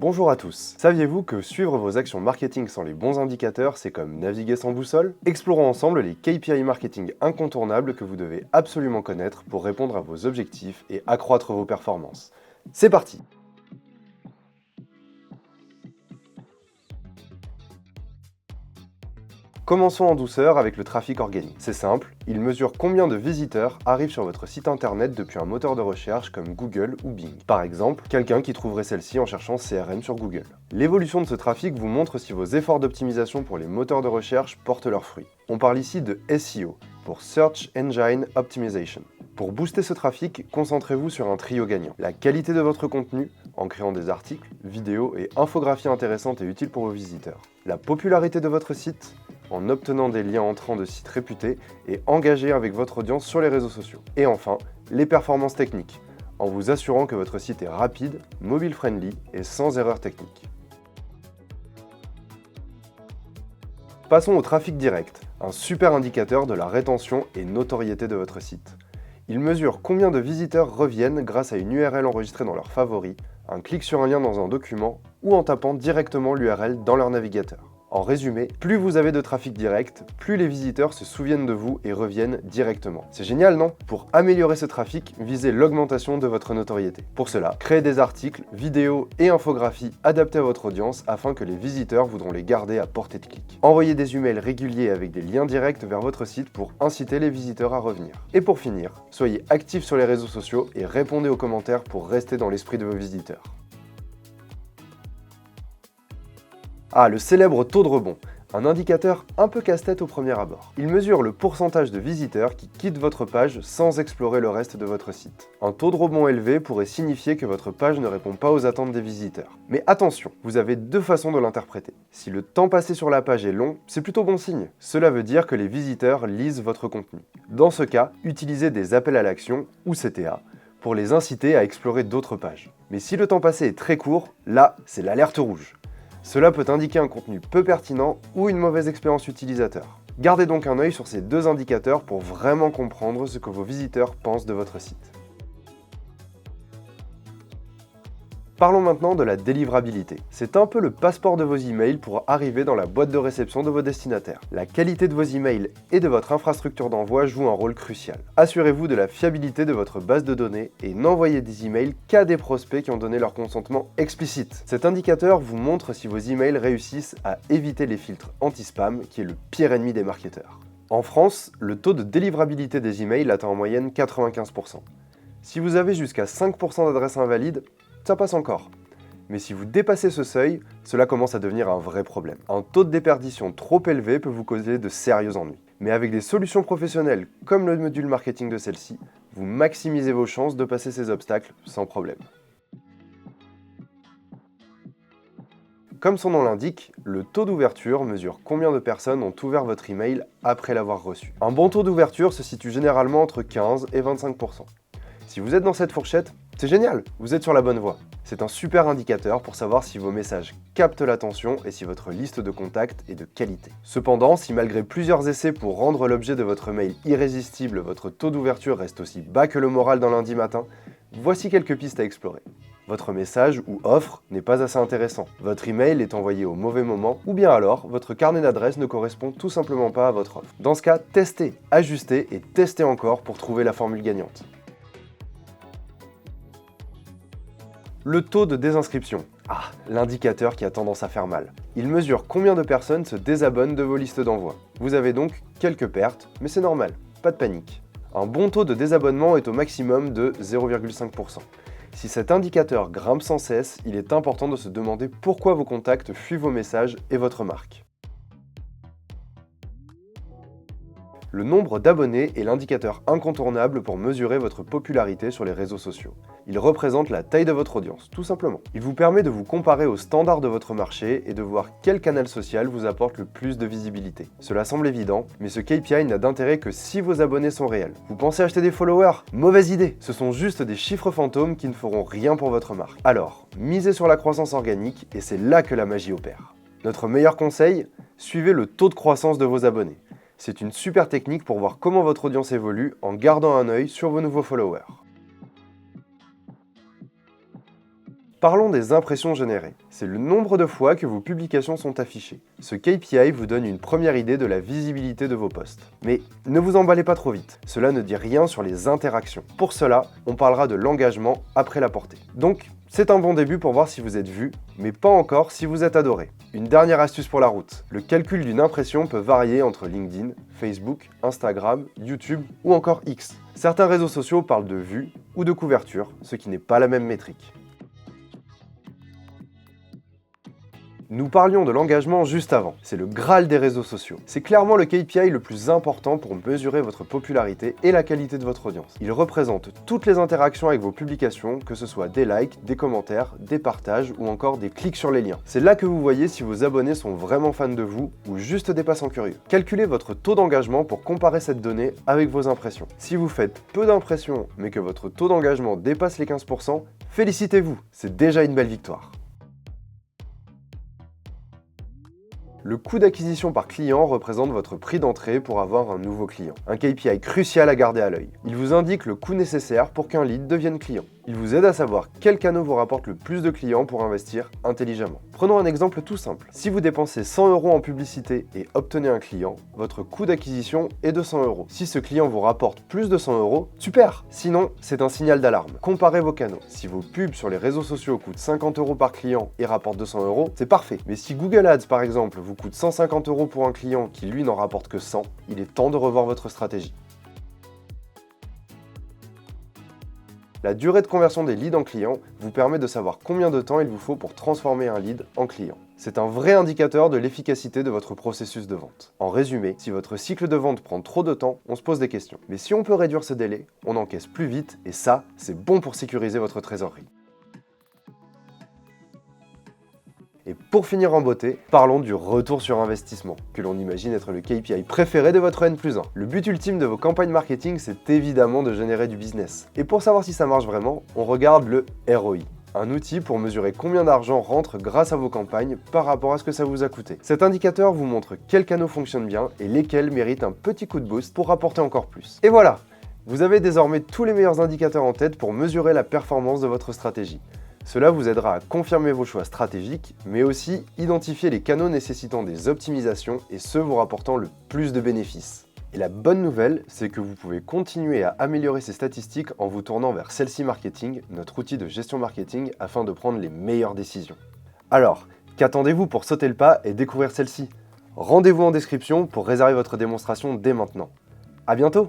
Bonjour à tous. Saviez-vous que suivre vos actions marketing sans les bons indicateurs, c'est comme naviguer sans boussole? Explorons ensemble les KPI marketing incontournables que vous devez absolument connaître pour répondre à vos objectifs et accroître vos performances. C'est parti! Commençons en douceur avec le trafic organique. C'est simple, il mesure combien de visiteurs arrivent sur votre site internet depuis un moteur de recherche comme Google ou Bing. Par exemple, quelqu'un qui trouverait celle-ci en cherchant CRM sur Google. L'évolution de ce trafic vous montre si vos efforts d'optimisation pour les moteurs de recherche portent leurs fruits. On parle ici de SEO, pour Search Engine Optimization. Pour booster ce trafic, concentrez-vous sur un trio gagnant. La qualité de votre contenu, en créant des articles, vidéos et infographies intéressantes et utiles pour vos visiteurs. La popularité de votre site, en obtenant des liens entrants de sites réputés et engagés avec votre audience sur les réseaux sociaux. Et enfin, les performances techniques, en vous assurant que votre site est rapide, mobile-friendly et sans erreur technique. Passons au trafic direct, un super indicateur de la rétention et notoriété de votre site. Il mesure combien de visiteurs reviennent grâce à une URL enregistrée dans leurs favoris, un clic sur un lien dans un document ou en tapant directement l'URL dans leur navigateur. En résumé, plus vous avez de trafic direct, plus les visiteurs se souviennent de vous et reviennent directement. C'est génial, non? Pour améliorer ce trafic, visez l'augmentation de votre notoriété. Pour cela, créez des articles, vidéos et infographies adaptés à votre audience afin que les visiteurs voudront les garder à portée de clic. Envoyez des emails réguliers avec des liens directs vers votre site pour inciter les visiteurs à revenir. Et pour finir, soyez actifs sur les réseaux sociaux et répondez aux commentaires pour rester dans l'esprit de vos visiteurs. Ah, le célèbre taux de rebond, un indicateur un peu casse-tête au premier abord. Il mesure le pourcentage de visiteurs qui quittent votre page sans explorer le reste de votre site. Un taux de rebond élevé pourrait signifier que votre page ne répond pas aux attentes des visiteurs. Mais attention, vous avez deux façons de l'interpréter. Si le temps passé sur la page est long, c'est plutôt bon signe. Cela veut dire que les visiteurs lisent votre contenu. Dans ce cas, utilisez des appels à l'action, ou CTA, pour les inciter à explorer d'autres pages. Mais si le temps passé est très court, là, c'est l'alerte rouge. Cela peut indiquer un contenu peu pertinent ou une mauvaise expérience utilisateur. Gardez donc un œil sur ces deux indicateurs pour vraiment comprendre ce que vos visiteurs pensent de votre site. Parlons maintenant de la délivrabilité. C'est un peu le passeport de vos emails pour arriver dans la boîte de réception de vos destinataires. La qualité de vos emails et de votre infrastructure d'envoi joue un rôle crucial. Assurez-vous de la fiabilité de votre base de données et n'envoyez des emails qu'à des prospects qui ont donné leur consentement explicite. Cet indicateur vous montre si vos emails réussissent à éviter les filtres anti-spam, qui est le pire ennemi des marketeurs. En France, le taux de délivrabilité des emails atteint en moyenne 95%. Si vous avez jusqu'à 5% d'adresses invalides, ça passe encore. Mais si vous dépassez ce seuil, cela commence à devenir un vrai problème. Un taux de déperdition trop élevé peut vous causer de sérieux ennuis. Mais avec des solutions professionnelles comme le module marketing de celle-ci, vous maximisez vos chances de passer ces obstacles sans problème. Comme son nom l'indique, le taux d'ouverture mesure combien de personnes ont ouvert votre email après l'avoir reçu. Un bon taux d'ouverture se situe généralement entre 15 et 25%. Si vous êtes dans cette fourchette, c'est génial, vous êtes sur la bonne voie. C'est un super indicateur pour savoir si vos messages captent l'attention et si votre liste de contacts est de qualité. Cependant, si malgré plusieurs essais pour rendre l'objet de votre mail irrésistible, votre taux d'ouverture reste aussi bas que le moral d'un lundi matin, voici quelques pistes à explorer. Votre message ou offre n'est pas assez intéressant, votre email est envoyé au mauvais moment, ou bien alors votre carnet d'adresses ne correspond tout simplement pas à votre offre. Dans ce cas, testez, ajustez et testez encore pour trouver la formule gagnante. Le taux de désinscription. Ah, l'indicateur qui a tendance à faire mal. Il mesure combien de personnes se désabonnent de vos listes d'envoi. Vous avez donc quelques pertes, mais c'est normal, pas de panique. Un bon taux de désabonnement est au maximum de 0,5%. Si cet indicateur grimpe sans cesse, il est important de se demander pourquoi vos contacts fuient vos messages et votre marque. Le nombre d'abonnés est l'indicateur incontournable pour mesurer votre popularité sur les réseaux sociaux. Il représente la taille de votre audience, tout simplement. Il vous permet de vous comparer aux standards de votre marché et de voir quel canal social vous apporte le plus de visibilité. Cela semble évident, mais ce KPI n'a d'intérêt que si vos abonnés sont réels. Vous pensez acheter des followers? Mauvaise idée! Ce sont juste des chiffres fantômes qui ne feront rien pour votre marque. Alors, misez sur la croissance organique et c'est là que la magie opère. Notre meilleur conseil? Suivez le taux de croissance de vos abonnés. C'est une super technique pour voir comment votre audience évolue en gardant un œil sur vos nouveaux followers. Parlons des impressions générées. C'est le nombre de fois que vos publications sont affichées. Ce KPI vous donne une première idée de la visibilité de vos posts. Mais ne vous emballez pas trop vite, cela ne dit rien sur les interactions. Pour cela, on parlera de l'engagement après la portée. Donc, c'est un bon début pour voir si vous êtes vu, mais pas encore si vous êtes adoré. Une dernière astuce pour la route. Le calcul d'une impression peut varier entre LinkedIn, Facebook, Instagram, YouTube ou encore X. Certains réseaux sociaux parlent de vues ou de couverture, ce qui n'est pas la même métrique. Nous parlions de l'engagement juste avant, c'est le Graal des réseaux sociaux. C'est clairement le KPI le plus important pour mesurer votre popularité et la qualité de votre audience. Il représente toutes les interactions avec vos publications, que ce soit des likes, des commentaires, des partages ou encore des clics sur les liens. C'est là que vous voyez si vos abonnés sont vraiment fans de vous ou juste des passants curieux. Calculez votre taux d'engagement pour comparer cette donnée avec vos impressions. Si vous faites peu d'impressions mais que votre taux d'engagement dépasse les 15%, félicitez-vous, c'est déjà une belle victoire. Le coût d'acquisition par client représente votre prix d'entrée pour avoir un nouveau client. Un KPI crucial à garder à l'œil. Il vous indique le coût nécessaire pour qu'un lead devienne client. Il vous aide à savoir quel canal vous rapporte le plus de clients pour investir intelligemment. Prenons un exemple tout simple. Si vous dépensez 100 € en publicité et obtenez un client, votre coût d'acquisition est de 100 €. Si ce client vous rapporte plus de 100 €, super! Sinon, c'est un signal d'alarme. Comparez vos canaux. Si vos pubs sur les réseaux sociaux coûtent 50 € par client et rapportent 200 €, c'est parfait. Mais si Google Ads par exemple vous coûte 150 € pour un client qui lui n'en rapporte que 100, il est temps de revoir votre stratégie. La durée de conversion des leads en clients vous permet de savoir combien de temps il vous faut pour transformer un lead en client. C'est un vrai indicateur de l'efficacité de votre processus de vente. En résumé, si votre cycle de vente prend trop de temps, on se pose des questions. Mais si on peut réduire ce délai, on encaisse plus vite et ça, c'est bon pour sécuriser votre trésorerie. Et pour finir en beauté, parlons du retour sur investissement, que l'on imagine être le KPI préféré de votre N+1. Le but ultime de vos campagnes marketing, c'est évidemment de générer du business. Et pour savoir si ça marche vraiment, on regarde le ROI. Un outil pour mesurer combien d'argent rentre grâce à vos campagnes par rapport à ce que ça vous a coûté. Cet indicateur vous montre quels canaux fonctionnent bien et lesquels méritent un petit coup de boost pour rapporter encore plus. Et voilà, vous avez désormais tous les meilleurs indicateurs en tête pour mesurer la performance de votre stratégie. Cela vous aidera à confirmer vos choix stratégiques, mais aussi identifier les canaux nécessitant des optimisations et ceux vous rapportant le plus de bénéfices. Et la bonne nouvelle, c'est que vous pouvez continuer à améliorer ces statistiques en vous tournant vers Cell-C Marketing, notre outil de gestion marketing, afin de prendre les meilleures décisions. Alors, qu'attendez-vous pour sauter le pas et découvrir Cell-C ? Rendez-vous en description pour réserver votre démonstration dès maintenant. À bientôt!